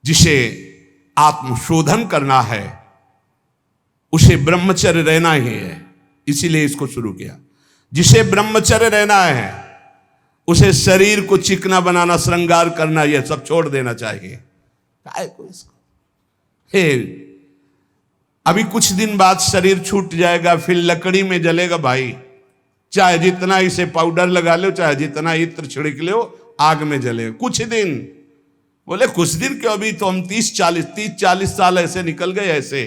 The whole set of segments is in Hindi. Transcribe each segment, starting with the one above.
जिसे आत्मशोधन करना है उसे ब्रह्मचर्य रहना ही है, इसीलिए इसको शुरू किया। जिसे ब्रह्मचर्य रहना है उसे शरीर को चिकना बनाना, श्रृंगार करना, यह सब छोड़ देना चाहिए। काय को इसको अभी कुछ दिन बाद शरीर छूट जाएगा, फिर लकड़ी में जलेगा भाई। चाहे जितना इसे पाउडर लगा लो, चाहे जितना इत्र छिड़क लो, आग में जलेगा कुछ दिन। बोले कुछ दिन क्यों, अभी तो हम 30-40 साल ऐसे निकल गए ऐसे।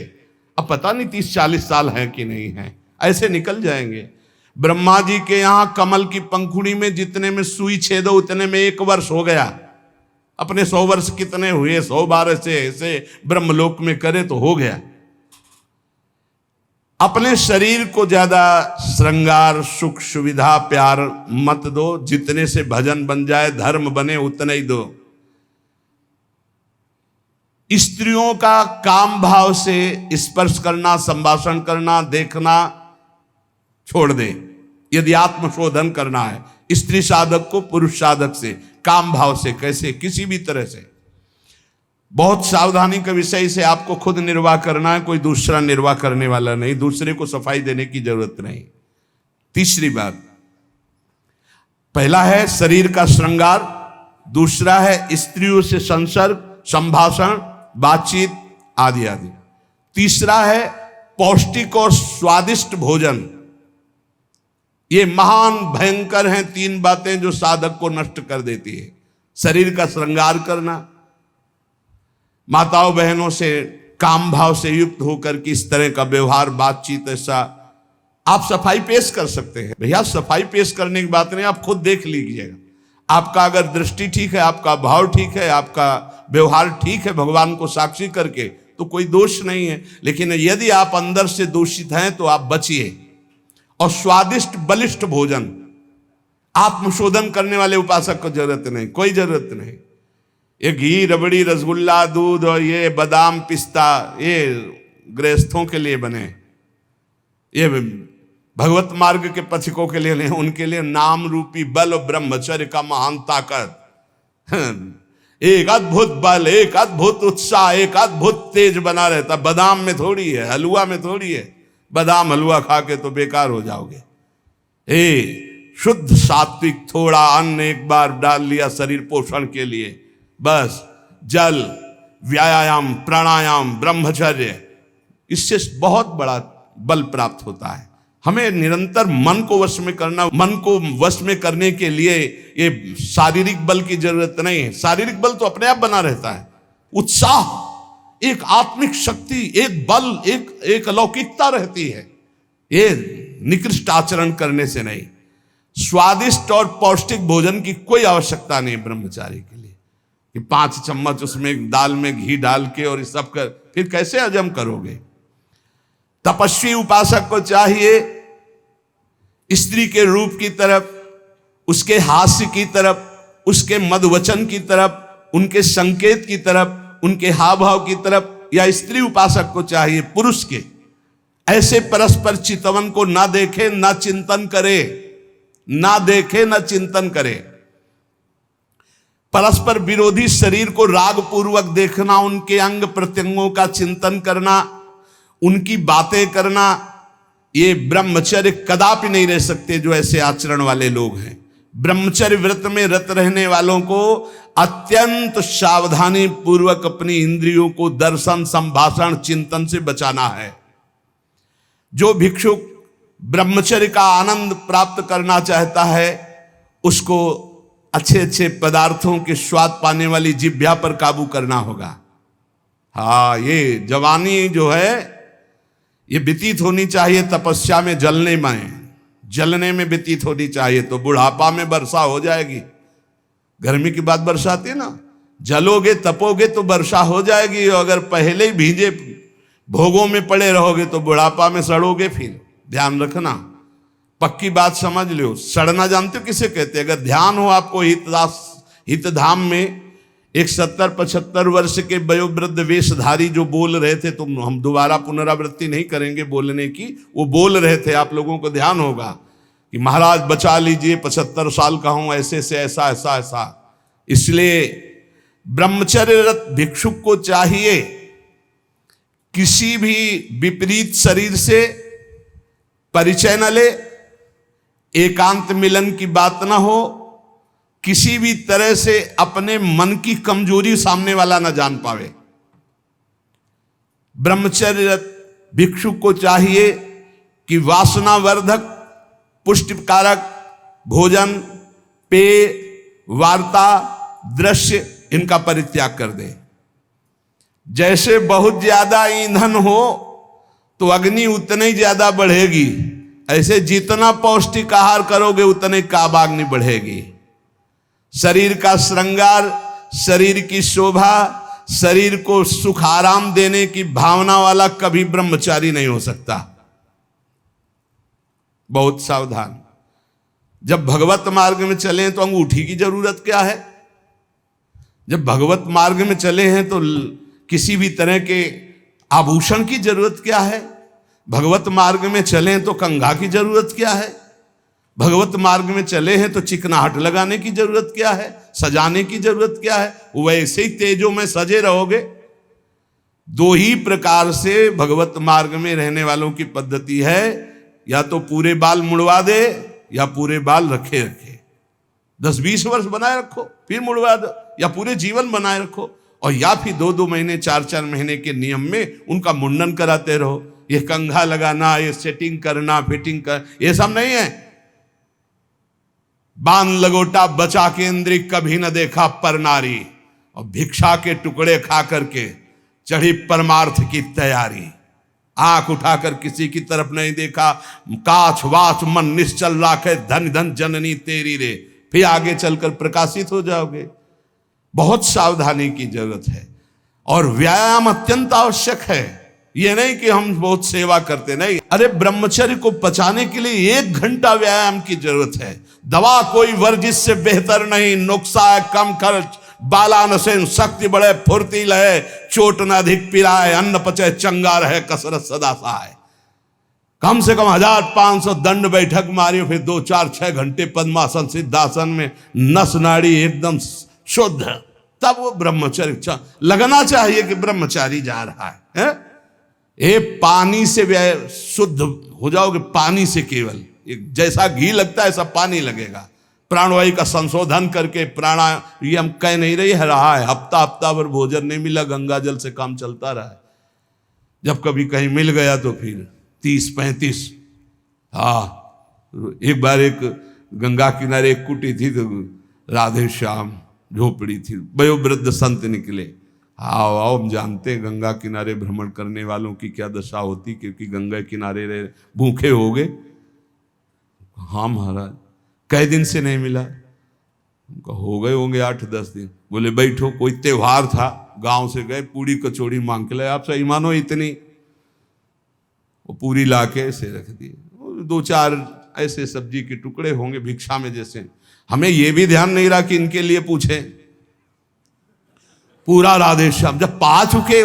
अब पता नहीं 30-40 साल है कि नहीं है, ऐसे निकल जाएंगे। ब्रह्मा जी के यहां कमल की पंखुड़ी में जितने में सुई छेदो उतने में 1 वर्ष हो गया। अपने 100 वर्ष कितने हुए, 100 बार ऐसे ब्रह्मलोक में करे तो हो गया। अपने शरीर को ज्यादा श्रृंगार, सुख, सुविधा, प्यार मत दो। जितने से भजन बन जाए, धर्म बने, उतने ही दो। स्त्रियों का काम भाव से स्पर्श करना, संभाषण करना, देखना छोड़ दे। यदि आत्मशोधन करना है स्त्री साधक को पुरुष साधक से, काम भाव से, कैसे, किसी भी तरह से, बहुत सावधानी का विषय से आपको खुद निर्वाह करना है, कोई दूसरा निर्वाह करने वाला नहीं, दूसरे को सफाई देने की जरूरत नहीं। तीसरी बात, पहला है शरीर का श्रृंगार, दूसरा है स्त्रियों से संसर्ग, संभाषण, बातचीत आदि आदि। तीसरा है पौष्टिक और स्वादिष्ट भोजन। ये महान भयंकर हैं 3 बातें जो साधक को नष्ट कर देती है। शरीर का श्रृंगार करना, माताओं बहनों से काम भाव से युक्त होकर के इस तरह का व्यवहार, बातचीत, ऐसा आप सफाई पेश कर सकते हैं। भैया सफाई पेश करने की बात नहीं, आप खुद देख लीजिएगा। आपका अगर दृष्टि ठीक है, आपका भाव ठीक है, आपका व्यवहार ठीक है, भगवान को साक्षी करके, तो कोई दोष नहीं है। लेकिन यदि आप अंदर से दूषित हैं तो आप बचिए। और स्वादिष्ट बलिष्ठ भोजन, आत्मशोधन करने वाले उपासक को जरूरत नहीं, कोई जरूरत नहीं। ये घी, रबड़ी, रसगुल्ला, दूध और ये बादाम, पिस्ता, ये गृहस्थों के लिए बने, ये भगवत मार्ग के पथिकों के लिए नहीं। उनके लिए नाम रूपी बल और ब्रह्मचर्य का महान ताकत, एक अद्भुत बल, एक अद्भुत उत्साह, एक अद्भुत तेज बना रहता। बादाम में थोड़ी है, हलवा में थोड़ी है। बादाम हलवा खा के तो बेकार हो जाओगे। शुद्ध सात्विक थोड़ा अन्न एक बार डाल लिया शरीर पोषण के लिए, बस जल, व्यायाम, प्राणायाम, ब्रह्मचर्य, इससे बहुत बड़ा बल प्राप्त होता है। हमें निरंतर मन को वश में करना, मन को वश में करने के लिए ये शारीरिक बल की जरूरत नहीं है। शारीरिक बल तो अपने आप बना रहता है। उत्साह, एक आत्मिक शक्ति, एक बल, एक अलौकिकता रहती है। ये निकृष्ट आचरण करने से नहीं। स्वादिष्ट और पौष्टिक भोजन की कोई आवश्यकता नहीं ब्रह्मचारी के लिए कि 5 चम्मच उसमें दाल में घी डाल के और इस सब कर, फिर कैसे हजम करोगे। तपस्वी उपासक को चाहिए स्त्री के रूप की तरफ, उसके हास्य की तरफ, उसके मधुवचन की तरफ, उनके संकेत की तरफ, उनके हाव भाव की तरफ, या स्त्री उपासक को चाहिए पुरुष के ऐसे परस्पर चितवन को ना देखे, ना चिंतन करे, ना देखे, ना चिंतन करे। परस्पर विरोधी शरीर को राग पूर्वक देखना, उनके अंग प्रत्यंगों का चिंतन करना, उनकी बातें करना, ये ब्रह्मचर्य कदापि नहीं रह सकते जो ऐसे आचरण वाले लोग हैं। ब्रह्मचर्य व्रत में रत रहने वालों को अत्यंत सावधानी पूर्वक अपनी इंद्रियों को दर्शन, संभाषण, चिंतन से बचाना है। जो भिक्षुक ब्रह्मचर्य का आनंद प्राप्त करना चाहता है उसको अच्छे अच्छे पदार्थों के स्वाद पाने वाली जिह्वा पर काबू करना होगा। हाँ, ये जवानी जो है ये व्यतीत होनी चाहिए तपस्या में, जलने में व्यतीत होनी चाहिए। तो बुढ़ापा में वर्षा हो जाएगी। गर्मी की बात वर्षा आती है ना, जलोगे तपोगे तो वर्षा हो जाएगी। अगर पहले ही भीजे भोगों में पड़े रहोगे तो बुढ़ापा में सड़ोगे। फिर ध्यान रखना, पक्की बात समझ लो। सड़ना जानते हो किसे कहते हैं? अगर ध्यान हो आपको हितधाम में, एक 70-75 वर्ष के वयोवृद्ध वेशधारी जो बोल रहे थे, तुम हम दोबारा पुनरावृत्ति नहीं करेंगे बोलने की, वो बोल रहे थे, आप लोगों को ध्यान होगा कि महाराज बचा लीजिए, 75 साल का हूं, ऐसे से ऐसा ऐसा ऐसा। इसलिए ब्रह्मचर्यरत भिक्षुक को चाहिए किसी भी विपरीत शरीर से परिचय न ले, एकांत मिलन की बात ना हो, किसी भी तरह से अपने मन की कमजोरी सामने वाला ना जान पावे। ब्रह्मचर्यरत भिक्षुक को चाहिए कि वासनावर्धक, पुष्टिकारक भोजन, पेय, वार्ता, दृश्य इनका परित्याग कर दे। जैसे बहुत ज्यादा ईंधन हो तो अग्नि उतनी ही ज्यादा बढ़ेगी, ऐसे जितना पौष्टिक आहार करोगे उतने काबाग्नि बढ़ेगी। शरीर का श्रृंगार, शरीर की शोभा, शरीर को सुख आराम देने की भावना वाला कभी ब्रह्मचारी नहीं हो सकता। बहुत सावधान। जब भगवत मार्ग में चले तो अंगूठी की जरूरत क्या है? जब भगवत मार्ग में चले हैं तो किसी भी तरह के आभूषण की जरूरत क्या है? भगवत मार्ग में चले तो कंघा की जरूरत क्या है? भगवत मार्ग में चले हैं तो चिकनाहट लगाने की जरूरत क्या है? सजाने की जरूरत क्या है? वैसे ही तेजों में सजे रहोगे। दो ही प्रकार से भगवत मार्ग में रहने वालों की पद्धति है, या तो पूरे बाल मुड़वा दे या पूरे बाल रखे रखे। 10-20 वर्ष बनाए रखो फिर मुड़वा दो, या पूरे जीवन बनाए रखो, और या फिर 2-2 महीने 4-4 महीने के नियम में उनका मुंडन कराते रहो। ये कंघा लगाना, ये सेटिंग करना, फिटिंग कर, ये सब नहीं है। बांध लगोटा बचा के इंद्री कभी न देखा पर नारी, और भिक्षा के टुकड़े खा करके चढ़ी परमार्थ की तैयारी। आंख उठाकर किसी की तरफ नहीं देखा, काछ वाच मन निश्चल राखे, धन धन जननी तेरी रे, फिर आगे चलकर प्रकाशित हो जाओगे। बहुत सावधानी की जरूरत है और व्यायाम अत्यंत आवश्यक है। ये नहीं कि हम बहुत सेवा करते, नहीं। अरे ब्रह्मचर्य को पचाने के लिए 1 घंटा व्यायाम की जरूरत है। दवा कोई वर्जिश से बेहतर नहीं, नुक्सा है कम खर्च, बालानसेन शक्ति बढ़े, फुर्ती लहे, चोट न अधिक पिराए, अन्न पचे चंगा रहे, कसरत सदा सहाय। कम से कम 1500 दंड बैठक मारियो, फिर 2-4-6 घंटे पद्मासन सिद्धासन में नस नाड़ी एकदम शुद्ध, तब वो ब्रह्मचर्य लगना चाहिए कि ब्रह्मचारी जा रहा है। ये पानी से शुद्ध हो जाओगे, पानी से केवल, जैसा घी लगता है ऐसा पानी लगेगा। प्राणवायु का संशोधन करके प्राणायाम कह नहीं रहा है, हफ्ता भर भोजन नहीं मिला, गंगा जल से काम चलता रहा है। जब कभी कहीं मिल गया तो फिर 30-35। एक बार एक गंगा किनारे एक कुटी थी, तो राधे श्याम झोपड़ी थी, वयोवृद्ध संत निकले। आओ हम जानते हैं गंगा किनारे भ्रमण करने वालों की क्या दशा होती, क्योंकि गंगा किनारे रहे भूखे हो गए। हाँ महाराज, कई दिन से नहीं मिला? हो गए होंगे 8-10 दिन। बोले बैठो, कोई त्योहार था, गांव से गए, पूरी कचौड़ी मांग के लाए। आप सही मानो इतनी, वो पूरी ला के ऐसे रख दिए, 2-4 ऐसे सब्जी के टुकड़े होंगे भिक्षा में जैसे। हमें ये भी ध्यान नहीं रहा कि इनके लिए पूछे। पूरा राधे श्याम जब पा चुके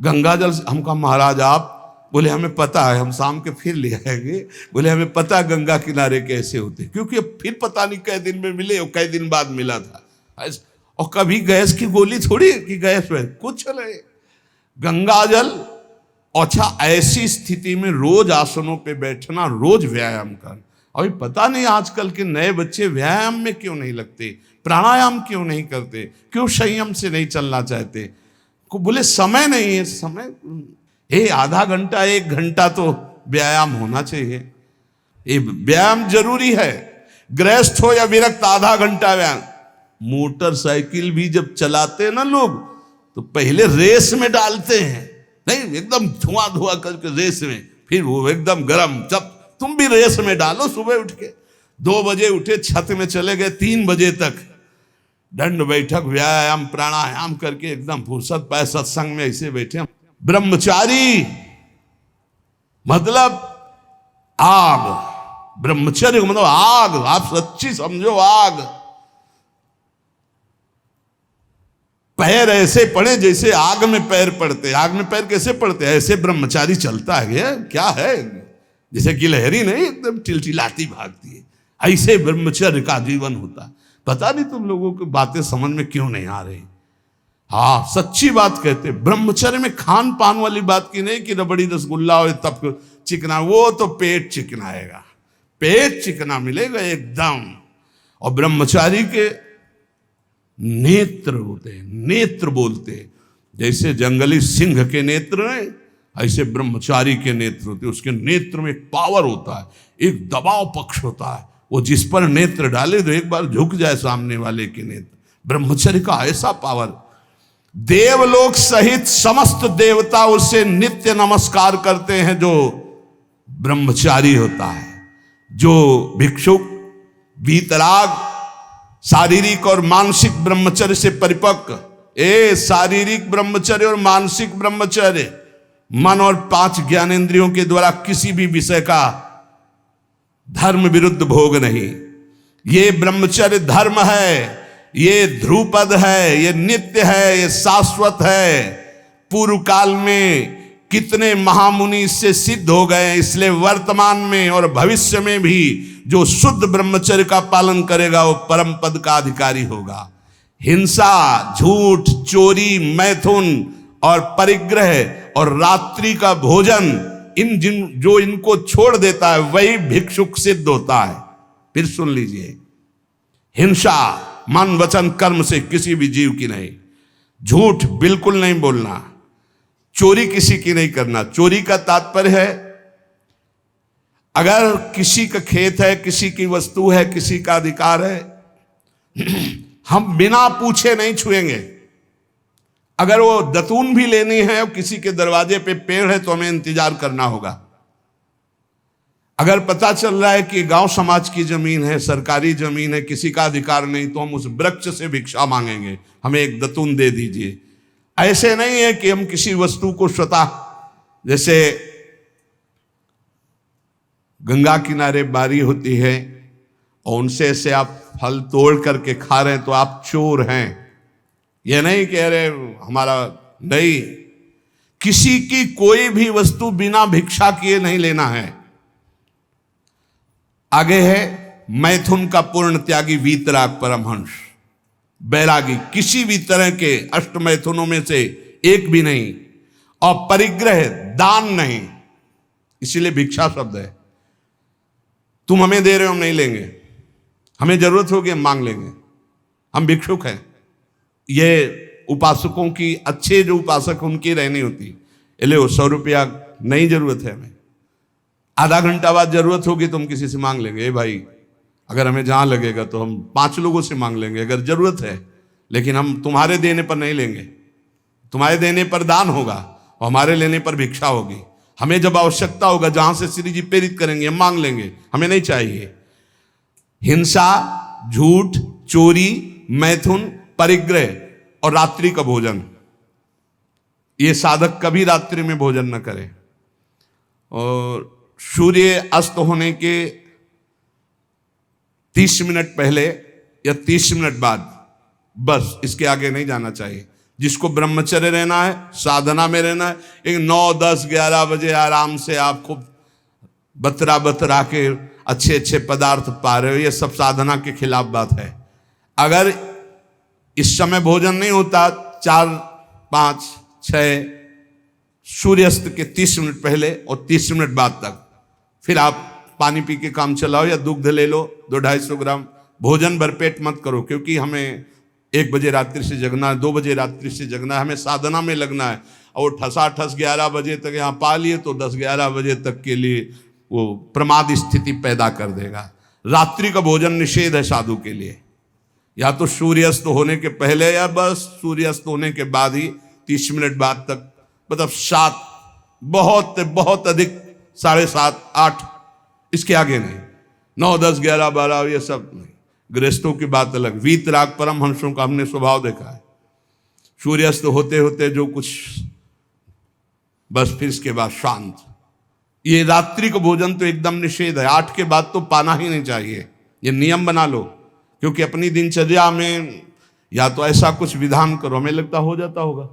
गंगा जल, हम कहा महाराज आप, बोले हमें पता है, हम शाम के फिर ले आएंगे। बोले हमें पता है गंगा किनारे कैसे होते, क्योंकि फिर पता नहीं कई दिन में मिले और कई दिन बाद मिला था। और कभी गैस की गोली थोड़ी कि गैस में कुछ नहीं, गंगा जल। अच्छा, ऐसी स्थिति में रोज आसनों पे बैठना, रोज व्यायाम करना। अभी पता नहीं आजकल के नए बच्चे व्यायाम में क्यों नहीं लगते, प्राणायाम क्यों नहीं करते, क्यों संयम से नहीं चलना चाहते। बोले समय नहीं है। समय आधा घंटा 1 घंटा तो व्यायाम होना चाहिए। ये व्यायाम जरूरी है, गृहस्थ हो या विरक्त, आधा घंटा व्यायाम। मोटरसाइकिल भी जब चलाते हैं ना लोग, तो पहले रेस में डालते हैं, नहीं एकदम धुआं करके रेस में, फिर वो एकदम गर्म। जब तुम भी रेस में डालो, सुबह उठ के 2 बजे उठे, छत में चले गए, 3 बजे तक दंड बैठक व्यायाम प्राणायाम करके एकदम फुर्सत पाए, सत्संग में ऐसे बैठे। ब्रह्मचारी मतलब आग, ब्रह्मचर्य मतलब आग, आप सच्ची समझो आग। पैर ऐसे पड़े जैसे आग में पैर पड़ते। आग में पैर कैसे पड़ते? ऐसे ब्रह्मचारी चलता है, क्या है जैसे गिलहरी नहीं एकदम टिलटिलाती भागती है, ऐसे ब्रह्मचर्य का जीवन होता। पता नहीं तुम लोगों की बातें समझ में क्यों नहीं आ रही। हाँ सच्ची बात कहते, ब्रह्मचर्य में खान पान वाली बात की नहीं कि रबड़ी रसगुल्ला हो तब चिकना, वो तो पेट चिकनाएगा, पेट चिकना मिलेगा एकदम। और ब्रह्मचारी के नेत्र होते हैं, नेत्र बोलते हैं, जैसे जंगली सिंह के नेत्र हैं ऐसे ब्रह्मचारी के नेत्र होते हैं। उसके नेत्र में एक पावर होता है, एक दबाव पक्ष होता है, वो जिस पर नेत्र डाले तो एक बार झुक जाए सामने वाले के नेत्र। ब्रह्मचर्य का ऐसा पावर, देवलोक सहित समस्त देवता उससे नित्य नमस्कार करते हैं जो ब्रह्मचारी होता है। जो भिक्षुक वीतराग शारीरिक और मानसिक ब्रह्मचर्य से परिपक्व, शारीरिक ब्रह्मचर्य और मानसिक ब्रह्मचर्य, मन और 5 ज्ञानेंद्रियों के द्वारा किसी भी विषय का धर्म विरुद्ध भोग नहीं, ये ब्रह्मचर्य धर्म है, ये ध्रुपद है, ये नित्य है, ये शाश्वत है। पूर्व काल में कितने महामुनि इससे सिद्ध हो गए, इसलिए वर्तमान में और भविष्य में भी जो शुद्ध ब्रह्मचर्य का पालन करेगा वो परम पद का अधिकारी होगा। हिंसा, झूठ, चोरी, मैथुन और परिग्रह और रात्रि का भोजन, जो इनको छोड़ देता है वही भिक्षुक सिद्ध होता है। फिर सुन लीजिए, हिंसा मन वचन कर्म से किसी भी जीव की नहीं, झूठ बिल्कुल नहीं बोलना, चोरी किसी की नहीं करना। चोरी का तात्पर्य है अगर किसी का खेत है, किसी की वस्तु है, किसी का अधिकार है, हम बिना पूछे नहीं छुएंगे। अगर वो दतून भी लेनी है और किसी के दरवाजे पे पेड़ है तो हमें इंतजार करना होगा। अगर पता चल रहा है कि गांव समाज की जमीन है, सरकारी जमीन है, किसी का अधिकार नहीं, तो हम उस वृक्ष से भिक्षा मांगेंगे, हमें एक दतून दे दीजिए। ऐसे नहीं है कि हम किसी वस्तु को स्वतः, जैसे गंगा किनारे बारी होती है और उनसे ऐसे आप फल तोड़ करके खा रहे हैं तो आप चोर हैं। यह नहीं कह रहे हमारा, नहीं, किसी की कोई भी वस्तु बिना भिक्षा किए नहीं लेना है। आगे है मैथुन का पूर्ण त्यागी वीतराग परमहंस, बैरागी, किसी भी तरह के अष्ट मैथुनों में से एक भी नहीं। और परिग्रह, दान नहीं, इसीलिए भिक्षा शब्द है। तुम हमें दे रहे हो, हम नहीं लेंगे, हमें जरूरत होगी हम मांग लेंगे, हम भिक्षुक हैं। ये उपासकों की, अच्छे जो उपासक उनकी रहनी होती, ले 100 रुपया नहीं जरूरत है हमें, आधा घंटा बाद जरूरत होगी तो हम किसी से मांग लेंगे, भाई अगर हमें जहां लगेगा तो हम 5 लोगों से मांग लेंगे अगर जरूरत है, लेकिन हम तुम्हारे देने पर नहीं लेंगे। तुम्हारे देने पर दान होगा और हमारे लेने पर भिक्षा होगी। हमें जब आवश्यकता होगा जहां से श्री जी प्रेरित करेंगे हम मांग लेंगे, हमें नहीं चाहिए। हिंसा, झूठ, चोरी, मैथुन, परिग्रह और रात्रि का भोजन, ये साधक कभी रात्रि में भोजन न करे। और सूर्य अस्त होने के 30 मिनट पहले या 30 मिनट बाद, बस इसके आगे नहीं जाना चाहिए। जिसको ब्रह्मचर्य रहना है, साधना में रहना है, एक 9, 10, 11 बजे आराम से आप खूब बतरा के अच्छे अच्छे पदार्थ पा रहे हो, ये सब साधना के खिलाफ बात है। अगर इस समय भोजन नहीं होता 4, 5, 6 सूर्यास्त के 30 मिनट पहले और 30 मिनट बाद तक, फिर आप पानी पी के काम चलाओ या दुग्ध ले लो 200-250 ग्राम। भोजन भरपेट मत करो, क्योंकि हमें 1 बजे रात्रि से जगना है, 2 बजे रात्रि से जगना है, हमें साधना में लगना है। और ठसाठस 11 बजे तक यहाँ पा लिए तो 10-11 बजे तक के लिए वो प्रमाद स्थिति पैदा कर देगा। रात्रि का भोजन निषेध है साधु के लिए, या तो सूर्यास्त होने के पहले या बस सूर्यास्त होने के बाद ही 30 मिनट बाद तक, मतलब 7, बहुत बहुत अधिक 7:30, 8, इसके आगे नहीं। 9, 10, 11, 12 ये सब नहीं। गृहस्थों की बात अलग। वीतराग परमहंसों का हमने स्वभाव देखा है, सूर्यास्त होते होते जो कुछ, बस फिर इसके बाद शांत। ये रात्रि का भोजन तो एकदम निषेध है, 8 के बाद तो पाना ही नहीं चाहिए। ये नियम बना लो, क्योंकि अपनी दिनचर्या में या तो ऐसा कुछ विधान करो, हमें लगता हो जाता होगा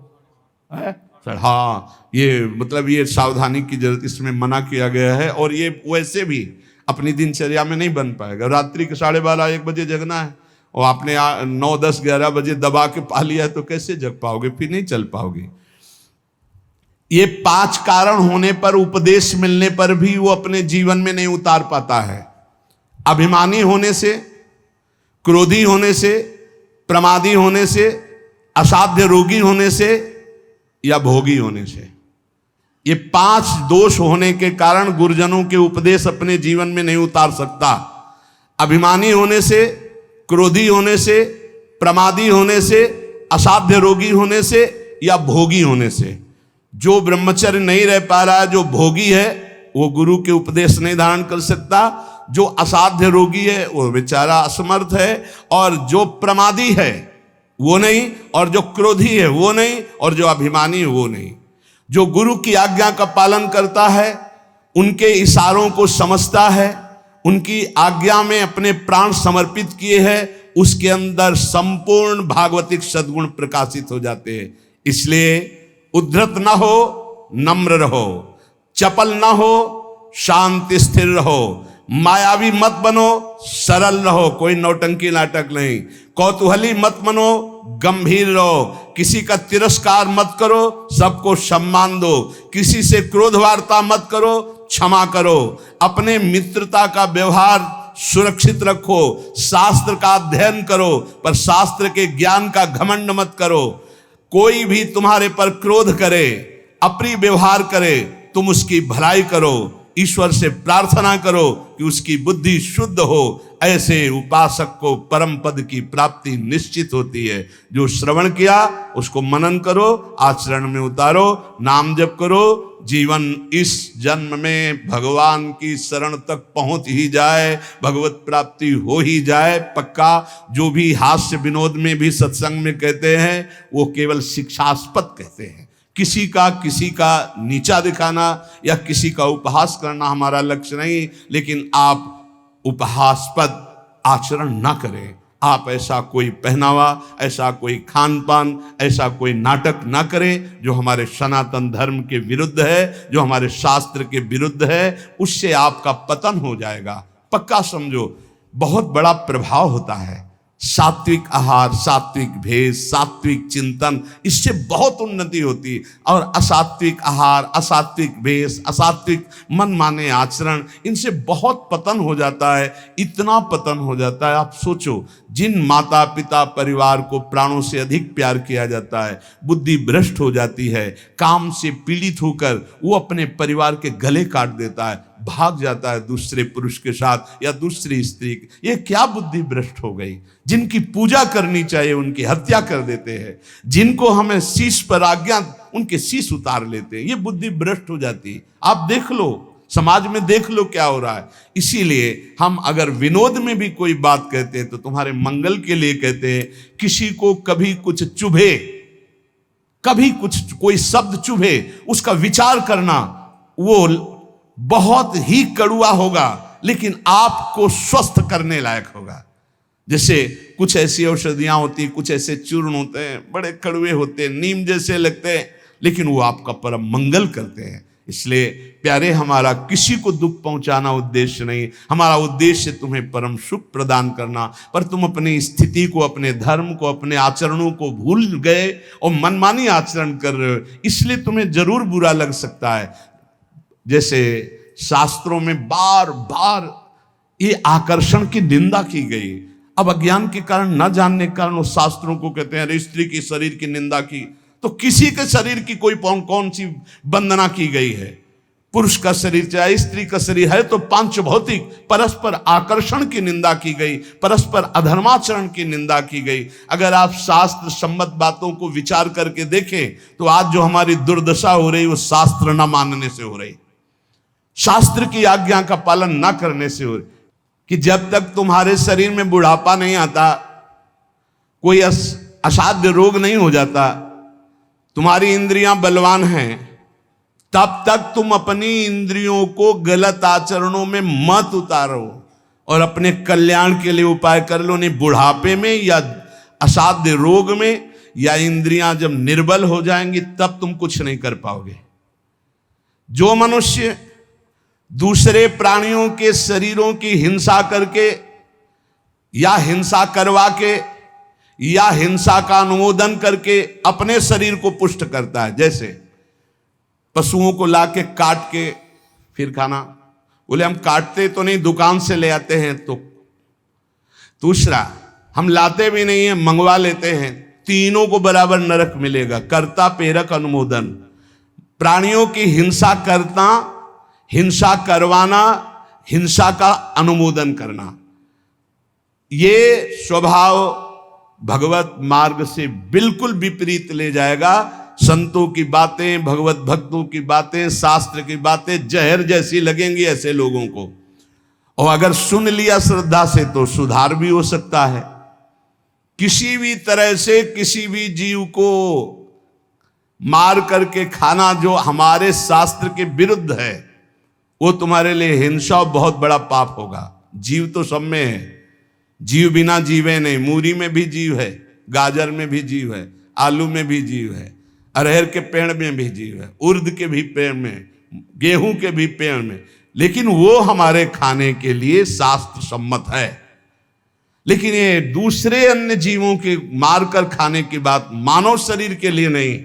सर, हाँ ये मतलब ये सावधानी की जरूरत, इसमें मना किया गया है। और ये वैसे भी अपनी दिनचर्या में नहीं बन पाएगा। रात्रि के 12:30-1 बजे जगना है, और आपने 9, 10, 11 बजे दबा के पा लिया तो कैसे जग पाओगे, फिर नहीं चल पाओगे। ये 5 कारण होने पर, उपदेश मिलने पर भी वो अपने जीवन में नहीं उतार पाता है। अभिमानी होने से, क्रोधी होने से, प्रमादी होने से, असाध्य रोगी होने से या भोगी होने से। ये 5 दोष होने के कारण गुरुजनों के उपदेश अपने जीवन में नहीं उतार सकता। अभिमानी होने से, क्रोधी होने से, प्रमादी होने से, असाध्य रोगी होने से या भोगी होने से। जो ब्रह्मचर्य नहीं रह पा रहा है, जो भोगी है, वो गुरु के उपदेश नहीं धारण कर सकता। जो असाध्य रोगी है वो बेचारा असमर्थ है, और जो प्रमादी है वो नहीं, और जो क्रोधी है वो नहीं, और जो अभिमानी है वो नहीं। जो गुरु की आज्ञा का पालन करता है, उनके इशारों को समझता है, उनकी आज्ञा में अपने प्राण समर्पित किए हैं, उसके अंदर संपूर्ण भागवतिक सद्गुण प्रकाशित हो जाते हैं। इसलिए उद्धत ना हो, नम्र रहो, चपल ना हो, शांति स्थिर रहो, मायावी मत बनो, सरल रहो, कोई नौटंकी नाटक नहीं, कौतूहली मत बनो, गंभीर रहो, किसी का तिरस्कार मत करो, सबको सम्मान दो, किसी से क्रोध वार्ता मत करो, क्षमा करो, अपने मित्रता का व्यवहार सुरक्षित रखो, शास्त्र का अध्ययन करो, पर शास्त्र के ज्ञान का घमंड मत करो। कोई भी तुम्हारे पर क्रोध करे, अप्रिय व्यवहार करे, तुम उसकी भलाई करो, ईश्वर से प्रार्थना करो कि उसकी बुद्धि शुद्ध हो। ऐसे उपासक को परम पद की प्राप्ति निश्चित होती है। जो श्रवण किया उसको मनन करो, आचरण में उतारो, नाम जप करो, जीवन इस जन्म में भगवान की शरण तक पहुंच ही जाए, भगवत प्राप्ति हो ही जाए पक्का। जो भी हास्य विनोद में भी सत्संग में कहते हैं वो केवल शिक्षास्पद कहते हैं। किसी का नीचा दिखाना या किसी का उपहास करना हमारा लक्ष्य नहीं, लेकिन आप उपहासपद आचरण ना करें। आप ऐसा कोई पहनावा, ऐसा कोई खान पान, ऐसा कोई नाटक ना करें जो हमारे सनातन धर्म के विरुद्ध है, जो हमारे शास्त्र के विरुद्ध है। उससे आपका पतन हो जाएगा, पक्का समझो। बहुत बड़ा प्रभाव होता है सात्विक आहार, सात्विक भेष, सात्विक चिंतन, इससे बहुत उन्नति होती है। और असात्विक आहार, असात्विक भेष, असात्विक मनमाने आचरण, इनसे बहुत पतन हो जाता है। इतना पतन हो जाता है, आप सोचो, जिन माता पिता परिवार को प्राणों से अधिक प्यार किया जाता है, बुद्धि भ्रष्ट हो जाती है, काम से पीड़ित होकर वो अपने परिवार के गले काट देता है, भाग जाता है दूसरे पुरुष के साथ या दूसरी स्त्री। ये क्या बुद्धि भ्रष्ट हो गई। जिनकी पूजा करनी चाहिए उनकी हत्या कर देते हैं, जिनको हमें शीश पर आज्ञा, उनके शीश उतार लेते हैं। ये बुद्धि भ्रष्ट हो जाती है। आप देख लो, समाज में देख लो क्या हो रहा है। इसीलिए हम अगर विनोद में भी कोई बात कहते हैं तो तुम्हारे मंगल के लिए कहते हैं। किसी को कभी कुछ चुभे, कभी कुछ कोई शब्द चुभे, उसका विचार करना वो बहुत ही कड़ुआ होगा, लेकिन आपको स्वस्थ करने लायक होगा। जैसे कुछ ऐसी औषधियां होती, कुछ ऐसे चूर्ण होते हैं, बड़े कड़वे होते हैं, नीम जैसे लगते हैं, लेकिन वो आपका परम मंगल करते हैं। इसलिए प्यारे, हमारा किसी को दुख पहुंचाना उद्देश्य नहीं, हमारा उद्देश्य तुम्हें परम सुख प्रदान करना। पर तुम अपनी स्थिति को, अपने धर्म को, अपने आचरणों को भूल गए और मनमानी आचरण कर रहे हो, इसलिए तुम्हें जरूर बुरा लग सकता है। जैसे शास्त्रों में बार बार ये आकर्षण की निंदा की गई। अब अज्ञान के कारण, न जानने के कारण, उस शास्त्रों को कहते हैं अरे स्त्री की शरीर की निंदा की, तो किसी के शरीर की कोई कौन सी वंदना की गई है। पुरुष का शरीर चाहे स्त्री का शरीर है तो पांच भौतिक परस्पर आकर्षण की निंदा की गई, परस्पर अधर्माचरण की निंदा की गई। अगर आप शास्त्र सम्मत बातों को विचार करके देखें तो आज जो हमारी दुर्दशा हो रही वो शास्त्र न मानने से हो रही, शास्त्र की आज्ञा का पालन न करने से हो रही। कि जब तक तुम्हारे शरीर में बुढ़ापा नहीं आता, कोई असाध्य रोग नहीं हो जाता, तुम्हारी इंद्रियां बलवान हैं, तब तक तुम अपनी इंद्रियों को गलत आचरणों में मत उतारो और अपने कल्याण के लिए उपाय कर लो। नहीं बुढ़ापे में या असाध्य रोग में या इंद्रियां जब निर्बल हो जाएंगी तब तुम कुछ नहीं कर पाओगे। जो मनुष्य दूसरे प्राणियों के शरीरों की हिंसा करके या हिंसा करवा के या हिंसा का अनुमोदन करके अपने शरीर को पुष्ट करता है। जैसे पशुओं को लाके काट के फिर खाना, बोले हम काटते तो नहीं, दुकान से ले आते हैं। तो दूसरा, हम लाते भी नहीं है, मंगवा लेते हैं। तीनों को बराबर नरक मिलेगा। कर्ता प्रेरक अनुमोदन, प्राणियों की हिंसा करना, हिंसा करवाना, हिंसा का अनुमोदन करना, ये स्वभाव भगवत मार्ग से बिल्कुल विपरीत ले जाएगा। संतों की बातें, भगवत भक्तों की बातें, शास्त्र की बातें जहर जैसी लगेंगी ऐसे लोगों को, और अगर सुन लिया श्रद्धा से तो सुधार भी हो सकता है। किसी भी तरह से किसी भी जीव को मार करके खाना जो हमारे शास्त्र के विरुद्ध है, वो तुम्हारे लिए हिंसा और बहुत बड़ा पाप होगा। जीव तो सब में है, जीव बिना जीवे नहीं। मूरी में भी जीव है, गाजर में भी जीव है, आलू में भी जीव है, अरहर के पेड़ में भी जीव है, उर्द के भी पेड़ में, गेहूं के भी पेड़ में, लेकिन वो हमारे खाने के लिए शास्त्र सम्मत है। लेकिन ये दूसरे अन्य जीवों के मारकर खाने की बात मानव शरीर के लिए नहीं,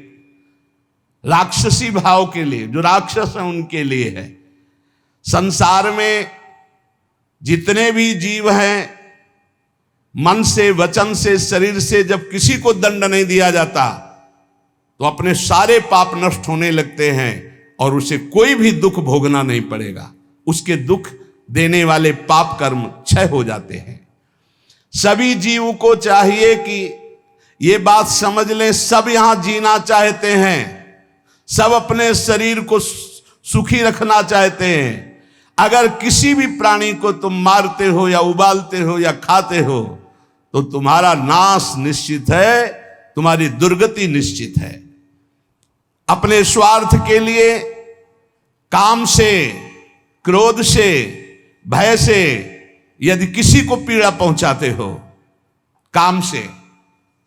राक्षसी भाव के लिए, जो राक्षस हैं उनके लिए है। संसार में जितने भी जीव हैं, मन से, वचन से, शरीर से जब किसी को दंड नहीं दिया जाता तो अपने सारे पाप नष्ट होने लगते हैं और उसे कोई भी दुख भोगना नहीं पड़ेगा। उसके दुख देने वाले पाप कर्म क्षय हो जाते हैं। सभी जीव को चाहिए कि ये बात समझ लें, सब यहां जीना चाहते हैं, सब अपने शरीर को सुखी रखना चाहते हैं। अगर किसी भी प्राणी को तुम मारते हो या उबालते हो या खाते हो तो तुम्हारा नाश निश्चित है, तुम्हारी दुर्गति निश्चित है। अपने स्वार्थ के लिए, काम से, क्रोध से, भय से यदि किसी को पीड़ा पहुंचाते हो, काम से,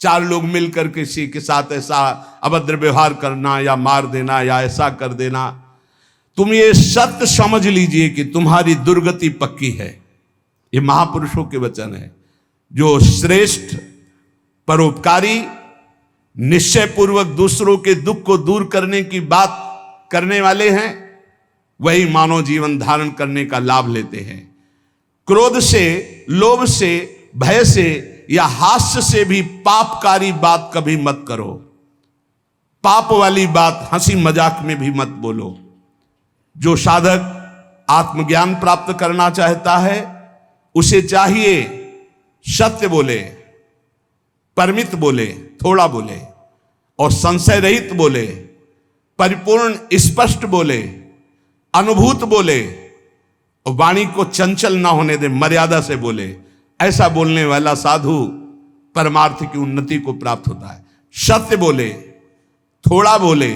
चार लोग मिलकर किसी के साथ ऐसा अभद्र व्यवहार करना या मार देना या ऐसा कर देना, तुम ये सत्य समझ लीजिए कि तुम्हारी दुर्गति पक्की है। ये महापुरुषों के वचन है। जो श्रेष्ठ, परोपकारी, निश्चय पूर्वक दूसरों के दुख को दूर करने की बात करने वाले हैं, वही मानव जीवन धारण करने का लाभ लेते हैं। क्रोध से, लोभ से, भय से या हास्य से भी पापकारी बात कभी मत करो। पाप वाली बात हंसी मजाक में भी मत बोलो। जो साधक आत्मज्ञान प्राप्त करना चाहता है उसे चाहिए सत्य बोले, परमित बोले, थोड़ा बोले, और संशय रहित बोले, परिपूर्ण स्पष्ट बोले, अनुभूत बोले, और वाणी को चंचल ना होने दे, मर्यादा से बोले। ऐसा बोलने वाला साधु परमार्थ की उन्नति को प्राप्त होता है। सत्य बोले, थोड़ा बोले,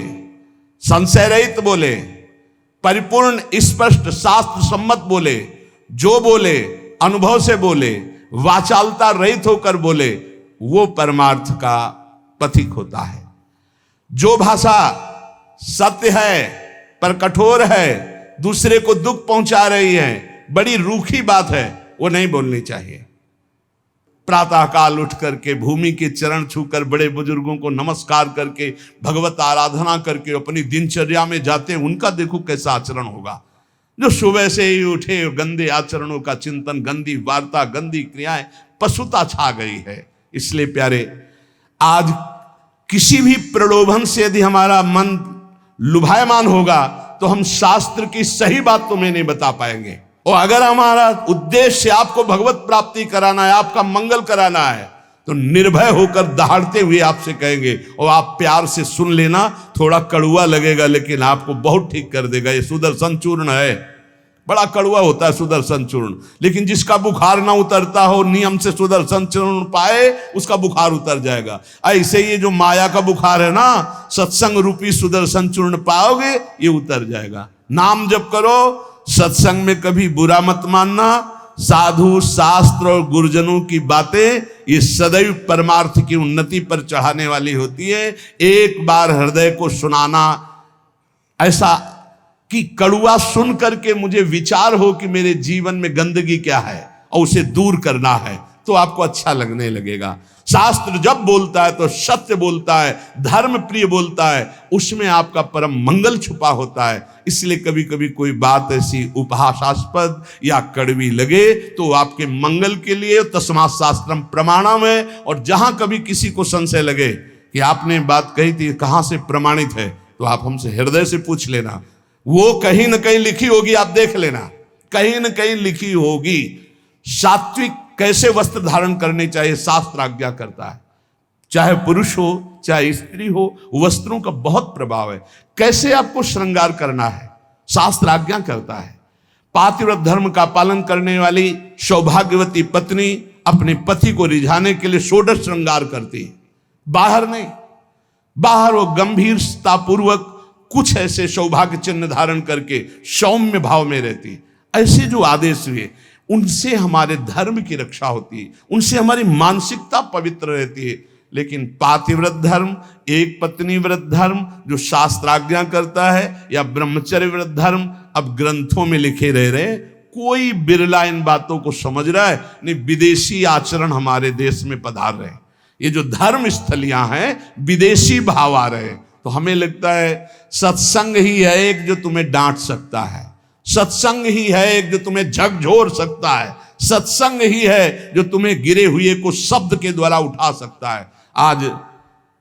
संशय रहित बोले, परिपूर्ण स्पष्ट शास्त्र सम्मत बोले, जो बोले अनुभव से बोले, वाचालता रहित होकर बोले, वो परमार्थ का पथिक होता है। जो भाषा सत्य है पर कठोर है, दूसरे को दुख पहुंचा रही है, बड़ी रूखी बात है, वो नहीं बोलनी चाहिए। प्रातः काल उठ करके भूमि के चरण छूकर बड़े बुजुर्गों को नमस्कार करके भगवत आराधना करके अपनी दिनचर्या में जाते हैं, उनका देखो कैसा आचरण होगा। जो सुबह से ही उठे, गंदे आचरणों का चिंतन, गंदी वार्ता, गंदी क्रियाएं, पशुता छा गई है। इसलिए प्यारे, आज किसी भी प्रलोभन से यदि हमारा मन लुभायमान होगा तो हम शास्त्र की सही बात तुम्हें नहीं बता पाएंगे। और अगर हमारा उद्देश्य आपको भगवत प्राप्ति कराना है, आपका मंगल कराना है, तो निर्भय होकर दहाड़ते हुए आपसे कहेंगे, और आप प्यार से सुन लेना। थोड़ा कड़ुआ लगेगा लेकिन आपको बहुत ठीक कर देगा। ये सुदर्शन चूर्ण है, बड़ा कड़ुआ होता है सुदर्शन चूर्ण, लेकिन जिसका बुखार ना उतरता हो, नियम से सुदर्शन चूर्ण पाए, उसका बुखार उतर जाएगा। ऐसे ये जो माया का बुखार है ना, सत्संग रूपी सुदर्शन चूर्ण पाओगे, ये उतर जाएगा। नाम जप करो, सत्संग में कभी बुरा मत मानना। साधु, शास्त्र और गुरुजनों की बातें ये सदैव परमार्थ की उन्नति पर चढ़ाने वाली होती है। एक बार हृदय को सुनाना, ऐसा कि कड़ुआ सुन करके मुझे विचार हो कि मेरे जीवन में गंदगी क्या है और उसे दूर करना है, तो आपको अच्छा लगने लगेगा। शास्त्र जब बोलता है तो सत्य बोलता है, धर्म प्रिय बोलता है, उसमें आपका परम मंगल छुपा होता है। इसलिए कभी कभी कोई बात ऐसी उपहासास्पद या कड़वी लगे तो आपके मंगल के लिए तस्मात् शास्त्रम प्रमाणम है। और जहां कभी किसी को संशय लगे कि आपने बात कही थी कहां से प्रमाणित है, तो आप हमसे हृदय से पूछ लेना, वो कहीं न कहीं लिखी होगी, आप देख लेना, कहीं न कहीं लिखी होगी। सात्विक कैसे वस्त्र धारण करने चाहिए शास्त्र आज्ञा करता है, चाहे पुरुष हो चाहे स्त्री हो, वस्त्रों का बहुत प्रभाव है। कैसे आपको श्रृंगार करना है शास्त्र आज्ञा करता है। पातिव्रत धर्म का पालन करने वाली सौभाग्यवती पत्नी अपने पति को रिझाने के लिए षोडश श्रृंगार करती है, बाहर नहीं। बाहर वो गंभीरता पूर्वक कुछ ऐसे सौभाग्य चिन्ह धारण करके सौम्य भाव में रहती है। ऐसे जो आदेश हुए उनसे हमारे धर्म की रक्षा होती है, उनसे हमारी मानसिकता पवित्र रहती है। लेकिन पातिव्रत धर्म, एक पत्नी व्रत धर्म जो शास्त्राज्ञा करता है, या ब्रह्मचर्य व्रत धर्म अब ग्रंथों में लिखे रह रहे, कोई बिरला इन बातों को समझ रहा है नहीं। विदेशी आचरण हमारे देश में पधार रहे, ये जो धर्म स्थलियां हैं विदेशी भाव आ रहे। तो हमें लगता है सत्संग ही है एक जो तुम्हें डांट सकता है, सत्संग ही है एक जो तुम्हें झकझोर सकता है, सत्संग ही है जो तुम्हें गिरे हुए को शब्द के द्वारा उठा सकता है। आज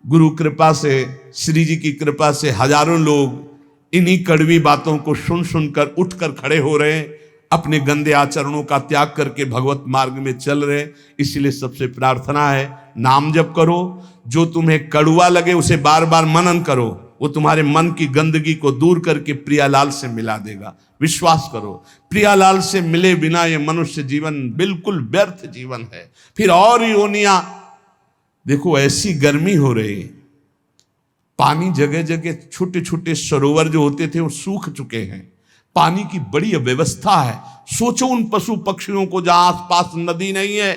गुरु कृपा से, श्री जी की कृपा से हजारों लोग इन्हीं कड़वी बातों को सुन सुनकर उठकर खड़े हो रहे हैं, अपने गंदे आचरणों का त्याग करके भगवत मार्ग में चल रहे हैं। इसलिए सबसे प्रार्थना है, नाम जप करो, जो तुम्हें कड़वा लगे उसे बार बार मनन करो, वो तुम्हारे मन की गंदगी को दूर करके प्रियालाल से मिला देगा। विश्वास करो, प्रियालाल से मिले बिना ये मनुष्य जीवन बिल्कुल व्यर्थ जीवन है। फिर और योनियां देखो, ऐसी गर्मी हो रही, पानी जगह जगह, छोटे छोटे सरोवर जो होते थे वो सूख चुके हैं, पानी की बड़ी अव्यवस्था है। सोचो उन पशु पक्षियों को जहां आसपास नदी नहीं है।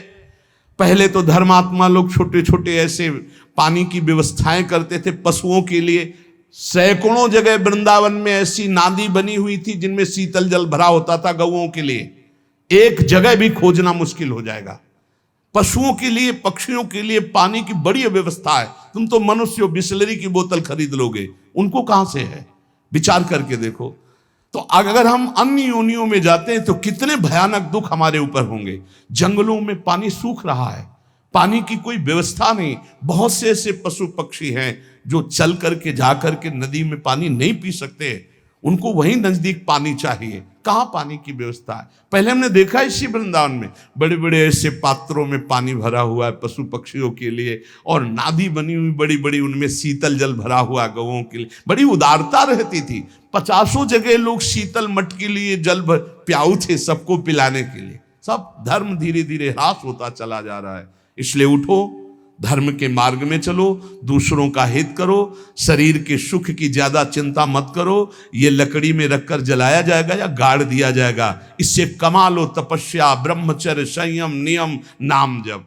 पहले तो धर्मात्मा लोग छोटे छोटे ऐसे पानी की व्यवस्थाएं करते थे पशुओं के लिए। सैकड़ों जगह वृंदावन में ऐसी नादी बनी हुई थी जिनमें शीतल जल भरा होता था गौओं के लिए। एक जगह भी खोजना मुश्किल हो जाएगा। पशुओं के लिए, पक्षियों के लिए पानी की बड़ी व्यवस्था है। तुम तो मनुष्य हो, बिसलरी की बोतल खरीद लोगे, उनको कहां से है? विचार करके देखो। तो अगर हम अन्य योनियों में जाते हैं तो कितने भयानक दुख हमारे ऊपर होंगे। जंगलों में पानी सूख रहा है, पानी की कोई व्यवस्था नहीं। बहुत से ऐसे पशु पक्षी हैं जो चल करके जा करके नदी में पानी नहीं पी सकते, उनको वहीं नजदीक पानी चाहिए। कहाँ पानी की व्यवस्था है? पहले हमने देखा इसी वृंदावन में बड़े बड़े ऐसे पात्रों में पानी भरा हुआ है पशु पक्षियों के लिए, और नादी बनी हुई बड़ी बड़ी, उनमें शीतल जल भरा हुआ गौओं के लिए। बड़ी उदारता रहती थी। 50 जगह लोग शीतल मट के लिए जल प्याऊ थे सबको पिलाने के लिए। सब धर्म धीरे धीरे ह्रास होता चला जा रहा है। इसलिए उठो, धर्म के मार्ग में चलो, दूसरों का हित करो, शरीर के सुख की ज्यादा चिंता मत करो। ये लकड़ी में रखकर जलाया जाएगा या गाड़ दिया जाएगा, इससे कमा लो तपस्या, ब्रह्मचर्य, संयम, नियम, नाम जप।